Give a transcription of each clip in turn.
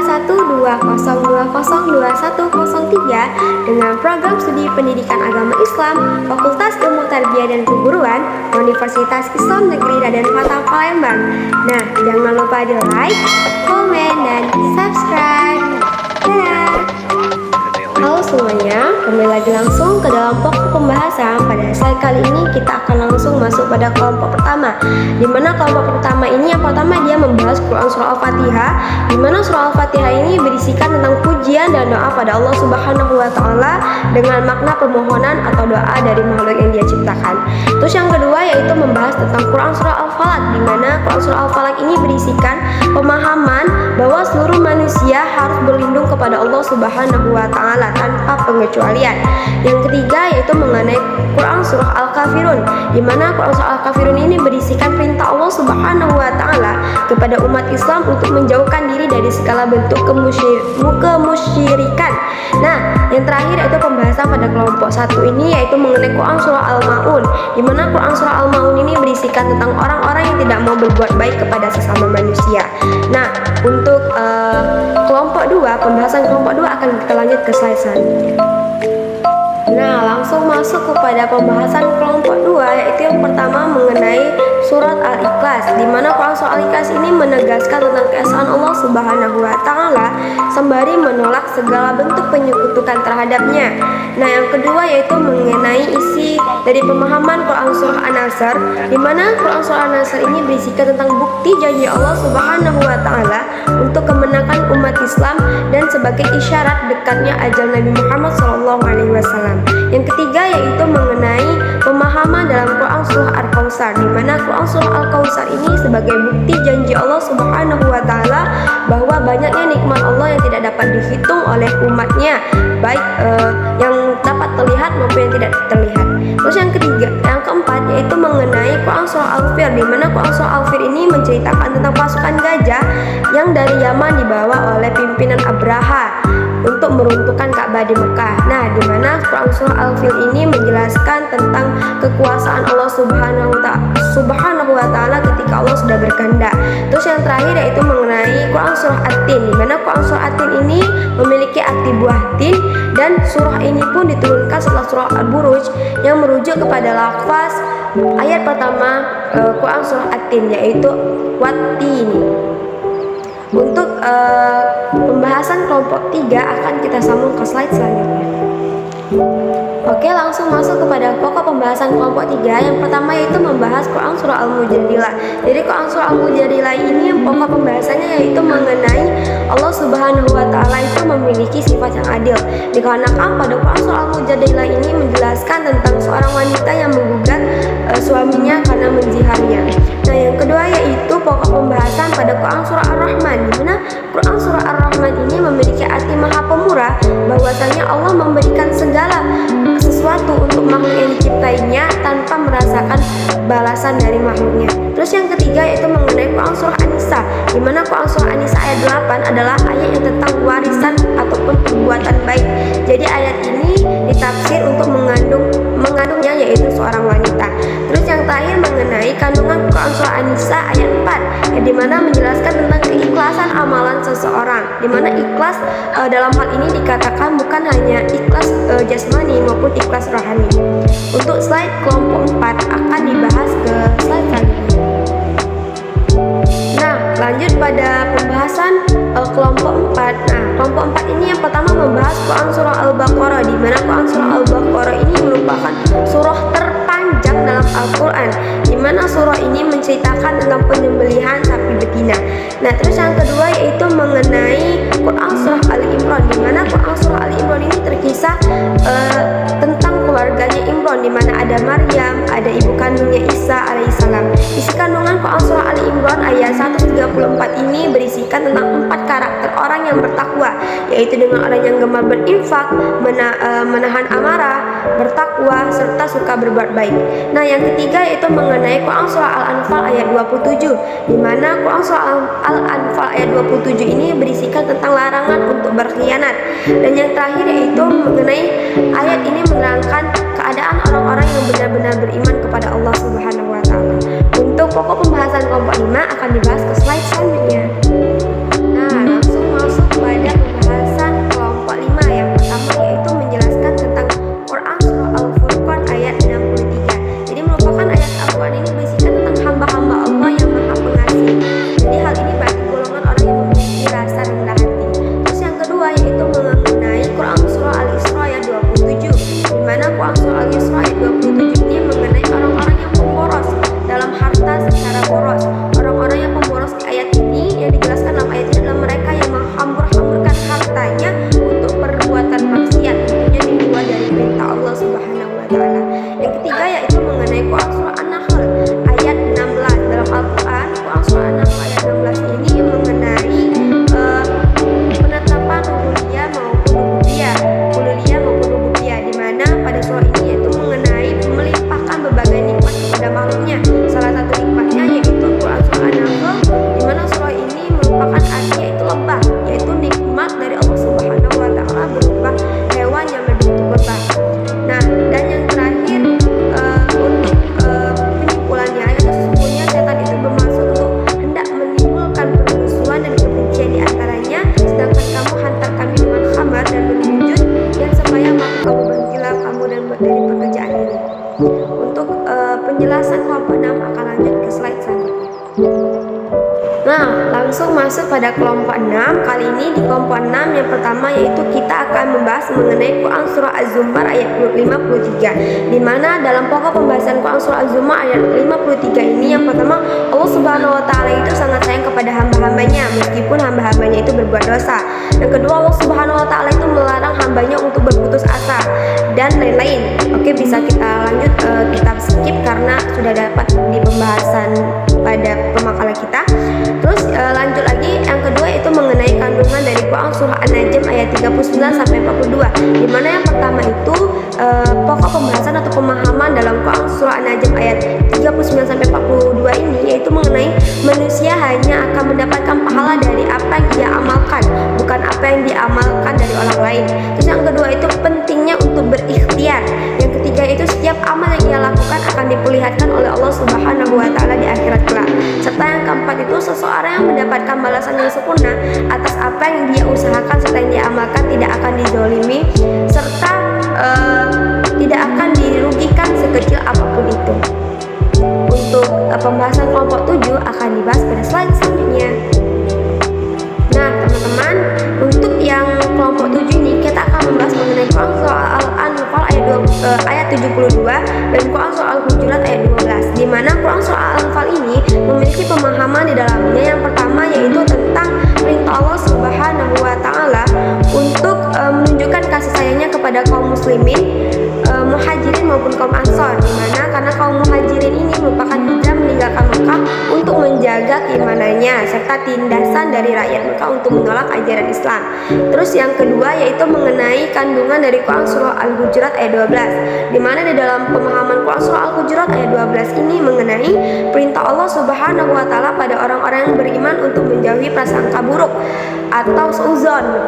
0202020103 dengan program studi pendidikan agama Islam Fakultas Ilmu Tarbiyah dan Keguruan Universitas Islam Negeri Raden Fatah Palembang. Nah, jangan lupa di like, komen, dan subscribe. Dadah. Halo semuanya, kembali lagi langsung ke dalam pokok pembahasan. Pada slide kali ini kita akan langsung masuk pada kelompok pertama, di mana kelompok pertama ini yang pertama dia membahas Quran Surah Al-Fatihah, di mana Surah Al-Fatihah ini berisikan tentang pujian dan doa pada Allah Subhanahu wa Ta'ala dengan makna permohonan atau doa dari makhluk yang Dia ciptakan. Terus yang kedua yaitu membahas tentang Quran Surah Al-Falaq, di mana Quran Surah Al-Falaq ini berisikan pemahaman bahwa seluruh manusia harus berlindung kepada Allah Subhanahu wa Ta'ala tanpa pengecualian. Yang ketiga yaitu mengenai Quran Surah Al-Kafirun, di mana Quran Surah Al-Kafirun ini berisikan perintah Allah Subhanahu wa Ta'ala kepada umat Islam untuk menjauhkan diri dari segala bentuk kemusyrikan. Nah, yang terakhir yaitu pembahasan pada kelompok satu ini yaitu mengenai Quran Surah Al-Maun, di mana Quran Surah Al-Maun ini berisikan tentang orang-orang yang tidak mau berbuat baik kepada sesama manusia. Nah, untuk kelompok 2, pembahasan kelompok 2 akan kita lanjut ke slide selanjutnya. Nah, langsung masuk kepada pembahasan kelompok 2, yaitu yang pertama mengenai surat Al-Ikhlas, di mana Quran Surah Al-Ikhlas ini menegaskan tentang keesaan Allah Subhanahu wa Ta'ala sembari menolak segala bentuk penyekutukan terhadapnya. Nah, yang kedua yaitu mengenai isi dari pemahaman Quran Surah An-Nasr, di mana Quran Surah An-Nasr ini berisikan tentang bukti janji Allah Subhanahu wa Ta'ala untuk kemenangan umat Islam dan sebagai isyarat dekatnya ajal Nabi Muhammad SAW. Yang ketiga yaitu mengenai pemahaman dalam Quran Surah Al-Kautsar, di mana Quran Surah Al-Kautsar ini sebagai bukti janji Allah Subhanahu wa Ta'ala bahwa banyaknya nikmat Allah yang tidak dapat dihitung oleh umatnya, baik yang dapat terlihat maupun yang tidak terlihat. Terus yang ketiga, yang keempat yaitu mengenai Quran Surah Al-Fir, di mana Quran Surah Al-Fir ini menceritakan tentang pasukan gajah yang dari Yaman dibawa oleh pimpinan Abraha untuk meruntuhkan Ka'bah di Mekah. Nah, di mana Quran Surah Al-Fil ini menjelaskan tentang kekuasaan Allah Subhanahu wa Ta'ala ketika Allah sudah berkehendak. Terus yang terakhir yaitu mengenai Quran Surah At-Tin, di mana Quran Surah At-Tin ini memiliki arti buah tin, dan surah ini pun diturunkan setelah surah Al-Buruj yang merujuk kepada lafaz ayat pertama Quran Surah At-Tin, yaitu Wat-Tini. Untuk pembahasan kelompok 3 akan kita sambung ke slide selanjutnya. Oke, langsung masuk kepada pokok pembahasan kelompok 3. Yang pertama yaitu membahas Quran Surah Al-Mujadilah. Jadi Quran Surah Al-Mujadilah ini pokok pembahasannya yaitu mengenai Allah Subhanahu wa Ta'ala itu memiliki sifat yang adil. Dikarenakan pada Quran Surah Al-Mujadilah ini menjelaskan tentang seorang wanita yang menggugat suaminya karena menziharnya. Nah, yang kedua yaitu pokok pembahasan pada Quran Surah Ar-Rahman, di mana Quran Surah Ar-Rahman ini memiliki arti maha pemurah, bahwasanya Allah memberikan segala sesuatu untuk makhluk yang diciptainya tanpa merasakan balasan dari makhluknya. Terus yang ketiga yaitu mengenai Quran Surah An-Nisa, di mana Quran Surah An-Nisa ayat 8 adalah ayat yang tentang warisan ataupun perbuatan baik. Jadi ayat ini ditafsir untuk mengandungnya yaitu seorang wanita. Terus yang terakhir mengenai kandungan Quran Surah An-Nisa ayat 4, yang dimana menjelaskan tentang keikhlasan amalan seseorang, dimana ikhlas dalam hal ini dikatakan bukan hanya ikhlas jasmani maupun ikhlas rohani. Untuk slide kelompok 4 akan dibahas ke slide selanjutnya. Nah, lanjut pada pembahasan kelompok 4. Nah, kelompok 4 ini yang pertama membahas Quran Surah Al-Baqarah, di mana Quran Surah Al-Baqarah ini merupakan surah terpanjang dalam Al-Quran, di mana surah ini menceritakan tentang penyembelihan sapi betina. Nah, terus yang kedua yaitu mengenai Quran Surah Ali Imran, di mana Quran Surah Ali Imran ini terkisah tentang keluarganya Imran, di mana ada Maryam, ada ibu kandungnya Isa alaihissalam. Isi kandungan Quran Surah Ali Imran ayat 134 ini berisikan tentang 4 karakter orang yang bertakwa, yaitu dengan orang yang gemar berinfak, menahan amarah, bertakwa, serta suka berbuat baik. Nah, yang ketiga yaitu mengenai Quran Surah Al-Anfal ayat 27, di mana Quran Surah Al-Anfal ayat 27 ini berisikan tentang larangan untuk berkhianat. Dan yang terakhir yaitu mengenai ayat ini menerangkan keadaan orang-orang yang benar-benar beriman kepada Allah Subhanahu wa Ta'ala. Untuk pokok pembahasan kelompok 5 akan dibahas ke slide selanjutnya. Nah, langsung masuk lanjut ke slide selanjutnya. Nah, langsung masuk pada kelompok 6. Kali ini di kelompok 6 yang pertama yaitu kita akan membahas mengenai Quran surah Az-Zumar ayat 53. Di mana dalam pokok pembahasan Quran surah Az-Zumar ayat 53 ini yang pertama, Allah Subhanahu wa taala itu sangat sayang kepada hamba-hambanya meskipun hamba-hambanya itu berbuat dosa. Yang kedua, Allah Subhanahu wa taala itu melarang hambanya untuk berputus asa dan lain-lain. Oke, bisa kita lanjut, kita skip karena sudah dapat di pembahasan pada pemakalan kita. Terus lanjut lagi, yang kedua itu mengenai kandungan dari Quran surah An-Najm ayat 39 sampai 42. Di mana yang pertama itu pokok pembahasan atau pemahaman dalam Quran surah An-Najm ayat 39 sampai 42 ini yaitu mengenai manusia hanya akan mendapatkan pahala dari apa yang dia amalkan, bukan apa yang diamalkan dari orang lain. Terus yang kedua itu pentingnya untuk berikhtiar. Yang ketiga itu setiap amal yang ia lakukan akan diperlihatkan oleh Allah Subhanahu wa taala di akhirat kelak. Serta yang keempat itu seseorang yang mendapatkan balasan yang sempurna atas apa yang dia usahakan serta yang dia amalkan tidak akan dizolimi serta tidak akan dirugikan sekecil apapun itu. Untuk pembahasan kelompok 7 akan dibahas pada slide selanjutnya. Nah teman-teman, untuk yang kelompok 7 ini kita akan membahas mengenai Quran surah Al-Anfal ayat 72 dan Quran surah Al-Hujurat ayat 12. Di mana Quran surah Al-Anfal ini memiliki pemahaman di dalamnya. Yang pertama yaitu tentang perintah Allah Subhanahu wa taala untuk menunjukkan kasih sayangnya kepada kaum muslimin, muhajirin maupun kaum ansor. Di mana karena kaum muhajirin ini merupakan hijrah meninggalkan Mekah untuk menjaga keimanannya serta tindasan dari rakyat Mekah untuk menolak ajaran Islam. Terus yang kedua yaitu mengenai kandungan dari Quran surah Al-Hujurat ayat 12. Di mana di dalam pemahaman Quran surah Al-Hujurat ayat 12 ini mengenai perintah Allah Subhanahu wa taala pada orang-orang yang beriman untuk menjauhi prasangka buruk atau seuzon,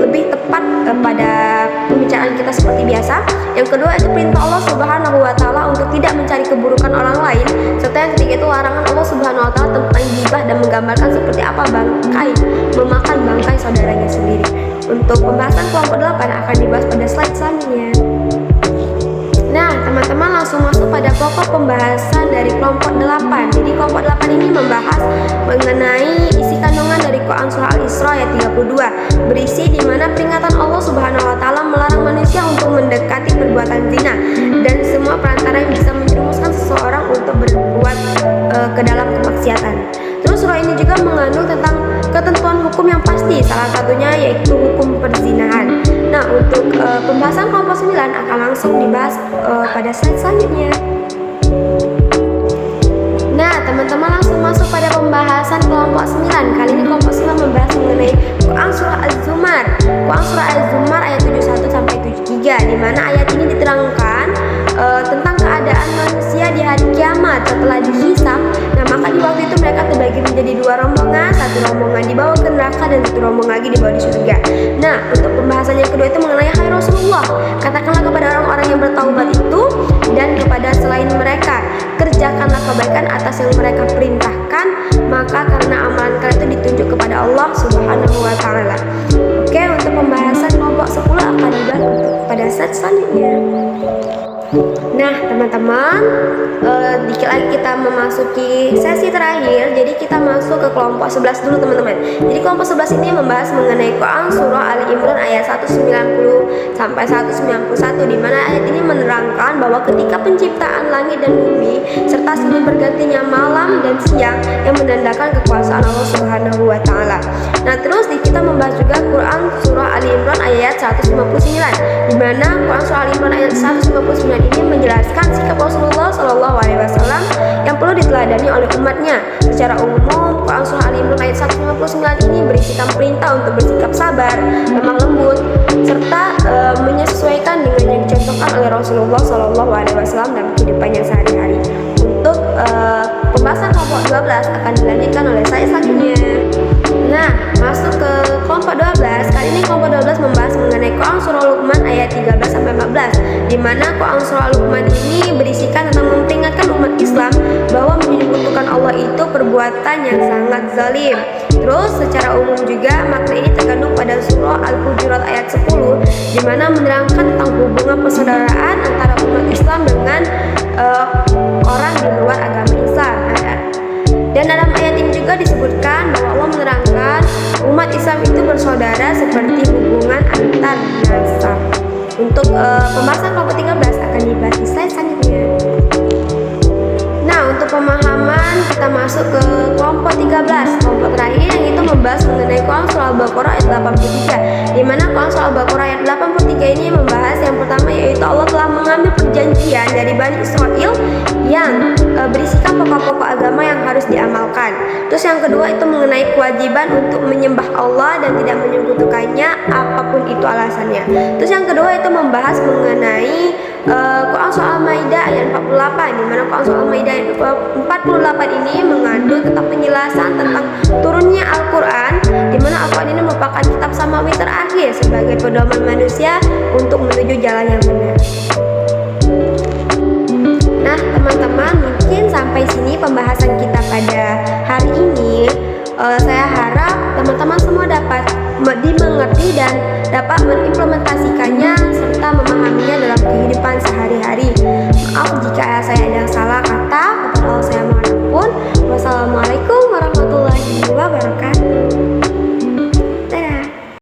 lebih tepat pada pembicaraan kita seperti biasa. Yang kedua itu perintah Allah Subhanahu wa taala untuk tidak mencari keburukan orang lain. Serta yang ketiga itu larangan Allah Subhanahu wa taala tentang gibah dan menggambarkan seperti apa bangkai memakan bangkai saudaranya sendiri. Untuk pembahasan kelompok 8 akan dibahas pada slide selanjutnya. Nah, teman-teman langsung masuk pada pokok pembahasan dari kelompok 8. Jadi kelompok 8 ini membahas mengenai isi kandungan dari Quran surah Al-Isra ayat 32, berisi di mana peringatan Allah Subhanahu wa taala melarang manusia untuk mendekati perbuatan zina dan semua perantara yang bisa menjerumuskan seseorang untuk berbuat ke dalam kemaksiatan. Terus surah ini juga mengandung tentang ketentuan hukum yang pasti, salah satunya yaitu hukum perzinahan. Nah, untuk pembahasan kelompok 9 akan langsung dibahas pada slide selanjutnya. Nah, teman-teman langsung masuk pada pembahasan kelompok 9. Kali ini kelompok 9 membahas mengenai Quran surah Az-Zumar. Quran surah Az-Zumar ayat 71 sampai 73, di mana ayat ini diterangkan tentang keadaan manusia di hari kiamat setelah dihisab. Nah, maka di waktu itu mereka terbagi menjadi dua rombongan, satu rombongan dibawa ke neraka dan satu rombongan lagi dibawa di surga. Nah, untuk pembahasan yang kedua itu mengenai hai Rasulullah, katakanlah kepada orang-orang yang bertaubat itu dan kepada selain mereka, kerjakanlah kebaikan atas yang mereka perintahkan, maka karena amalan kalian itu ditunjuk kepada Allah Subhanahu wa taala. Oke, untuk pembahasan kelompok 10 akan dibahas untuk pada set selanjutnya. Nah teman-teman, dikit lagi kita memasuki sesi terakhir. Jadi kita masuk ke kelompok 11 dulu teman-teman. Jadi kelompok 11 ini membahas mengenai Quran surah Ali Imran ayat 190 sampai 191, di mana ayat ini menerangkan bahwa ketika penciptaan langit dan bumi serta silih bergantinya malam dan siang yang menandakan kekuasaan Allah Subhanahu wa taala. Nah, terus kita membahas juga Quran surah Ali Imran ayat 159, di mana Quran surah Ali Imran ayat 159 ini menjelaskan sikap Rasulullah Shallallahu Alaihi Wasallam yang perlu diteladani oleh umatnya. Secara umum, Quran surah Ali Imran ayat 159 ini berisikan perintah untuk bersikap sabar, lemah lembut, serta menyesuaikan dengan yang dicontohkan oleh Rasulullah Shallallahu Alaihi Wasallam dalam kehidupannya sehari-hari. Untuk pembahasan kelompok 12 akan dilanjutkan oleh saya selanjutnya. Nah, masuk ke kelompok 12. Kali ini kelompok 12 membahas mengenai Quran surah Luqman ayat 13 sampai 14, di mana Quran surah Luqman ini berisikan tentang memperingatkan umat Islam bahwa menyekutukan Allah itu perbuatan yang sangat zalim. Terus secara umum juga makna ini terkandung pada surah Al-Hujurat ayat 10, di mana menerangkan tentang hubungan persaudaraan antara umat Islam dengan orang di luar agama Islam. Nah, disebutkan bahwa Allah menerangkan umat Islam itu bersaudara seperti hubungan antar nasab. Untuk pembahasan kelompok 13 akan dibahas di slide selanjutnya. Nah, untuk pemahaman kita masuk ke kelompok 13, kelompok terakhir yang itu membahas mengenai Quran surah Al-Baqarah ayat 83, di mana Quran surah Al-Baqarah ayat 83 ini membahas yang pertama yaitu Allah telah mengambil perjanjian dari Bani Israel yang berisikan pokok-pokok agama yang harus diamalkan. Terus yang kedua itu mengenai kewajiban untuk menyembah Allah dan tidak menyekutukannya apapun itu alasannya. Terus yang kedua itu membahas mengenai Quran surah Al-Maidah ayat 48, di mana Quran surah Al-Maidah ayat 48 ini mengandung tentang penjelasan tentang turunnya Al-Quran, di mana Al-Quran ini merupakan kitab samawi terakhir sebagai pedoman manusia untuk menuju jalan yang benar. Nah, teman-teman, mungkin sampai sini pembahasan kita pada hari ini. Saya harap teman-teman semua dapat dimengerti dan dapat mengimplementasikannya serta memahaminya dalam kehidupan sehari-hari. Maaf jika saya ada yang salah,